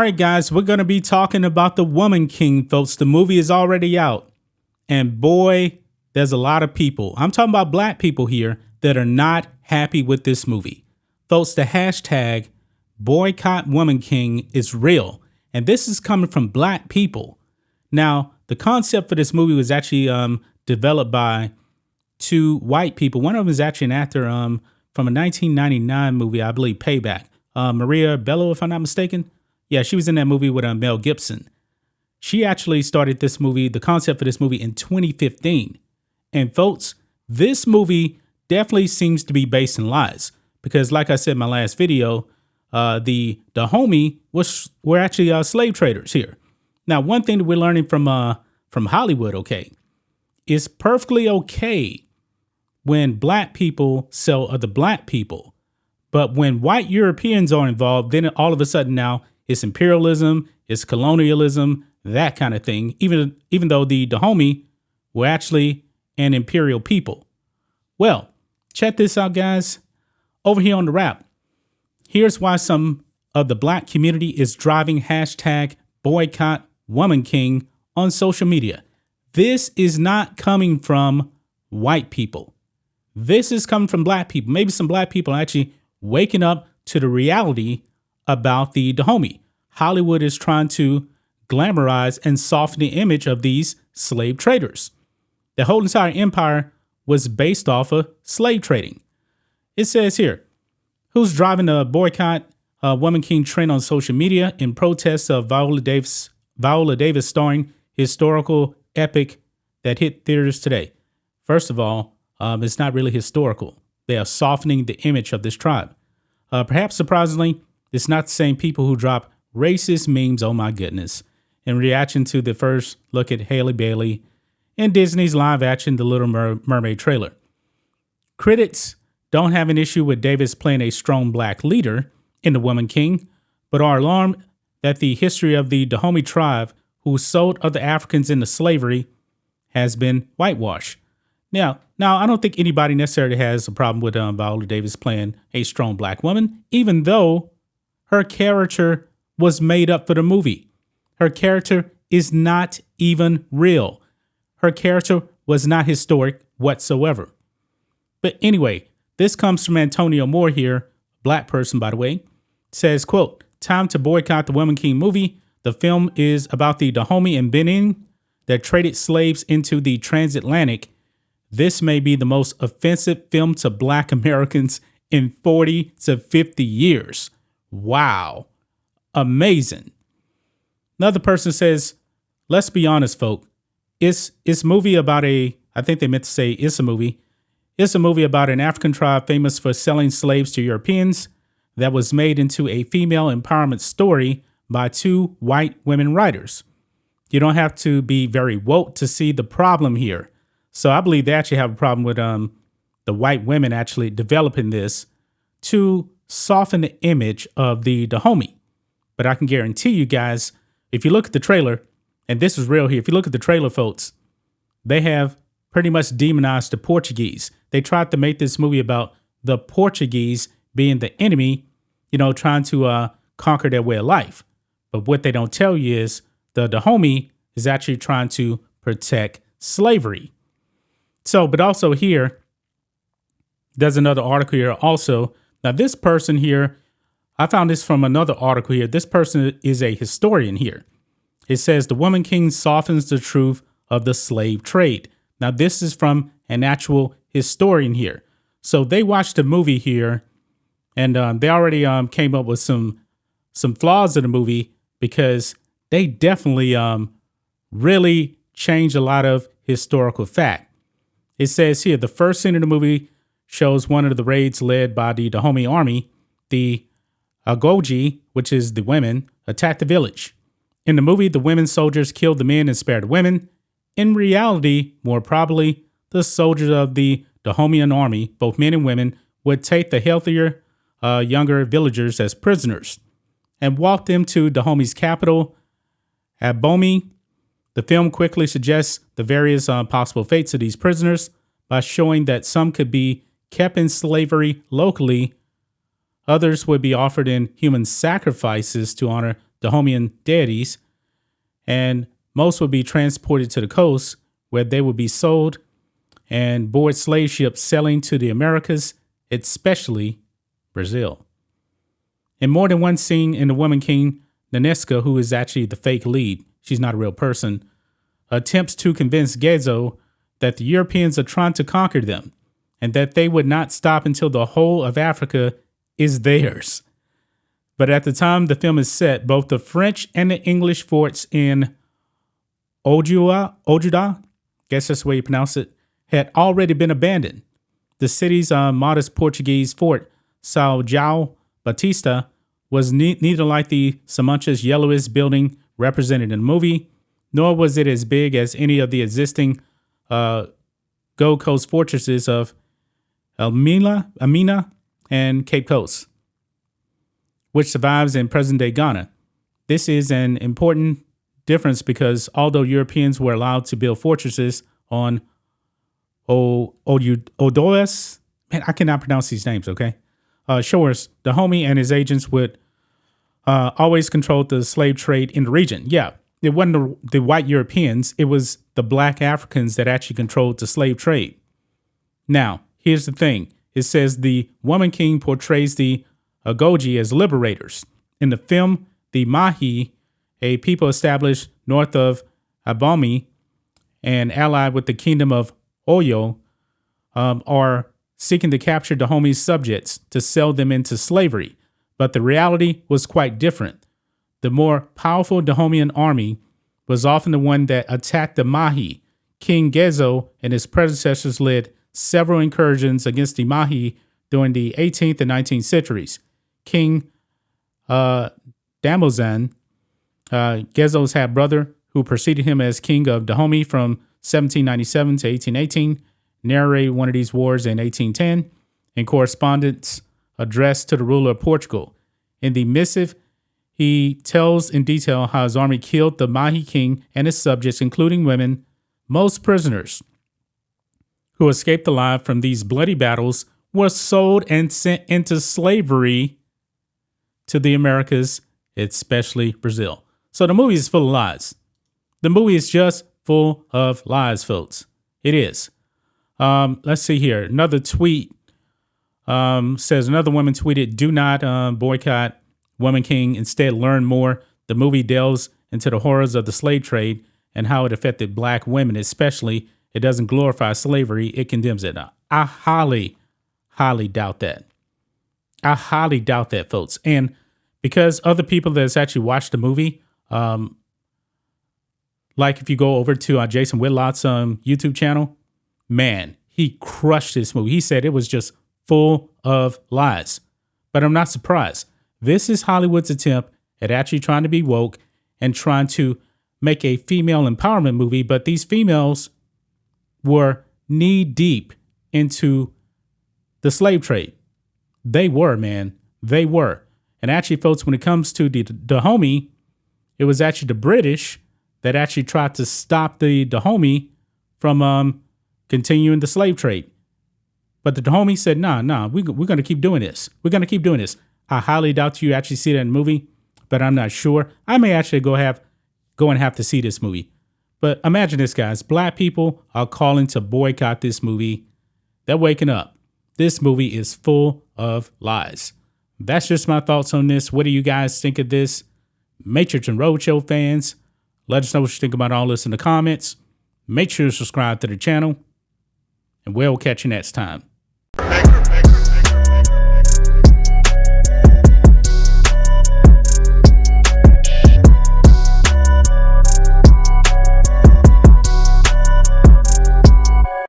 right, guys, we're going to be talking about The Woman King, folks. The movie is already out. And boy, there's a lot of people. I'm talking about black people here that are not happy with this movie. Folks, the hashtag boycott Woman King is real. And this is coming from black people. Now, the concept for this movie was actually developed by two white people. One of them is actually an actor from a 1999 movie, I believe, Payback. Maria Bello, if I'm not mistaken. Yeah, she was in that movie with Mel Gibson. She actually started this movie, the concept for this movie, in 2015. And folks, this movie definitely seems to be based in lies. Because like I said in my last video, the homie were actually slave traders here. Now, one thing that we're learning from Hollywood, okay, it's perfectly okay when black people sell other black people. But when white Europeans are involved, then all of a sudden now it's imperialism, it's colonialism, that kind of thing, even though the homie were actually an imperial people. Well, check this out, guys. Over here on the wrap, here's why some of the black community is driving hashtag boycott Woman King on social media. This is not coming from white people. This is coming from black people. Maybe some black people are actually waking up to the reality about the homie. Hollywood is trying to glamorize and soften the image of these slave traders. The whole entire empire was based off of slave trading. It says here, who's driving the boycott Woman King trend on social media in protest of Viola Davis starring historical epic that hit theaters today? First of all, it's not really historical. They are softening the image of this tribe. Perhaps surprisingly, it's not the same people who drop racist memes, oh my goodness, in reaction to the first look at Halle Bailey in Disney's live action The Little Mermaid trailer. Critics don't have an issue with Davis playing a strong black leader in The Woman King, but are alarmed that the history of the Dahomey tribe who sold other Africans into slavery has been whitewashed. Now, I don't think anybody necessarily has a problem with Viola Davis playing a strong black woman, even though her character was made up for the movie. Her character is not even real. Her character was not historic whatsoever. But anyway, this comes from Antonio Moore here, black person, by the way, says, quote, time to boycott the Woman King movie. The film is about the Dahomey and Benin that traded slaves into the transatlantic. This may be the most offensive film to black Americans in 40 to 50 years. Wow. Amazing. Another person says, let's be honest, folk. It's movie about I think they meant to say it's a movie. It's a movie about an African tribe famous for selling slaves to Europeans that was made into a female empowerment story by two white women writers. You don't have to be very woke to see the problem here. So I believe they actually have a problem with the white women actually developing this to soften the image of the homie. But I can guarantee you guys, if you look at the trailer, and this is real here, if you look at the trailer, folks, they have pretty much demonized the Portuguese. They tried to make this movie about the Portuguese being the enemy, trying to conquer their way of life. But what they don't tell you is the homie is actually trying to protect slavery. So, but also here, there's another article here also. Now, this person here, I found this from another article here. This person is a historian here. It says The Woman King softens the truth of the slave trade. Now, this is from an actual historian here. So they watched the movie here, and they already came up with some flaws in the movie because they definitely really changed a lot of historical fact. It says here, the first scene of the movie shows one of the raids led by the Dahomey army. The Agoji, which is the women, attacked the village. In the movie, the women soldiers killed the men and spared the women. In reality, more probably, the soldiers of the Dahomeyan army, both men and women, would take the healthier, younger villagers as prisoners and walk them to Dahomey's capital, Abomey. The film quickly suggests the various possible fates of these prisoners by showing that some could be kept in slavery locally, others would be offered in human sacrifices to honor Dahomean deities, and most would be transported to the coast where they would be sold and board slave ships sailing to the Americas, especially Brazil. In more than one scene in The Woman King, Nanesca, who is actually the fake lead, she's not a real person, attempts to convince Gezo that the Europeans are trying to conquer them and that they would not stop until the whole of Africa is theirs. But at the time the film is set, both the French and the English forts in Ojuda, guess that's the way you pronounce it, had already been abandoned. The city's modest Portuguese fort, São João Batista, was neither like the sumptuous yellowish building represented in the movie, nor was it as big as any of the existing Gold Coast fortresses of Amina and Cape Coast, which survives in present-day Ghana. This is an important difference because although Europeans were allowed to build fortresses on Odoas, man, I cannot pronounce these names, okay? Shores, Dahomey and his agents would always control the slave trade in the region. Yeah, it wasn't the white Europeans, it was the black Africans that actually controlled the slave trade. Now, here's the thing. It says the Woman King portrays the Agoji as liberators. In the film, the Mahi, a people established north of Abomi and allied with the kingdom of Oyo, are seeking to capture Dahomey's subjects to sell them into slavery. But the reality was quite different. The more powerful Dahomean army was often the one that attacked the Mahi. King Gezo and his predecessors led several incursions against the Mahi during the 18th and 19th centuries. King Damozan, Gezo's half-brother, who preceded him as king of Dahomey from 1797 to 1818, narrated one of these wars in 1810 in correspondence addressed to the ruler of Portugal. In the missive, he tells in detail how his army killed the Mahi king and his subjects, including women. Most prisoners who escaped alive from these bloody battles were sold and sent into slavery to the Americas, especially Brazil. So the movie is full of lies. The movie is just full of lies, folks. It is. Let's see here. Another tweet says another woman tweeted, "Do not boycott Woman King. Instead, learn more. The movie delves into the horrors of the slave trade and how it affected black women, especially. It doesn't glorify slavery. It condemns it." I highly, highly doubt that. I highly doubt that, folks. And because other people that's actually watched the movie, like if you go over to Jason Whitlock's YouTube channel, man, he crushed this movie. He said it was just full of lies. But I'm not surprised. This is Hollywood's attempt at actually trying to be woke and trying to make a female empowerment movie. But these females were knee deep into the slave trade. They were, man. They were. And actually, folks, when it comes to the Dahomey, it was actually the British that actually tried to stop the Dahomey from continuing the slave trade. But the Dahomey said, nah, we're going to keep doing this. We're going to keep doing this. I highly doubt you actually see that in the movie, but I'm not sure. I may actually go and have to see this movie. But imagine this, guys. Black people are calling to boycott this movie. They're waking up. This movie is full of lies. That's just my thoughts on this. What do you guys think of this? Matrixx and Rhodes Show fans, let us know what you think about all this in the comments. Make sure to subscribe to the channel, and we'll catch you next time.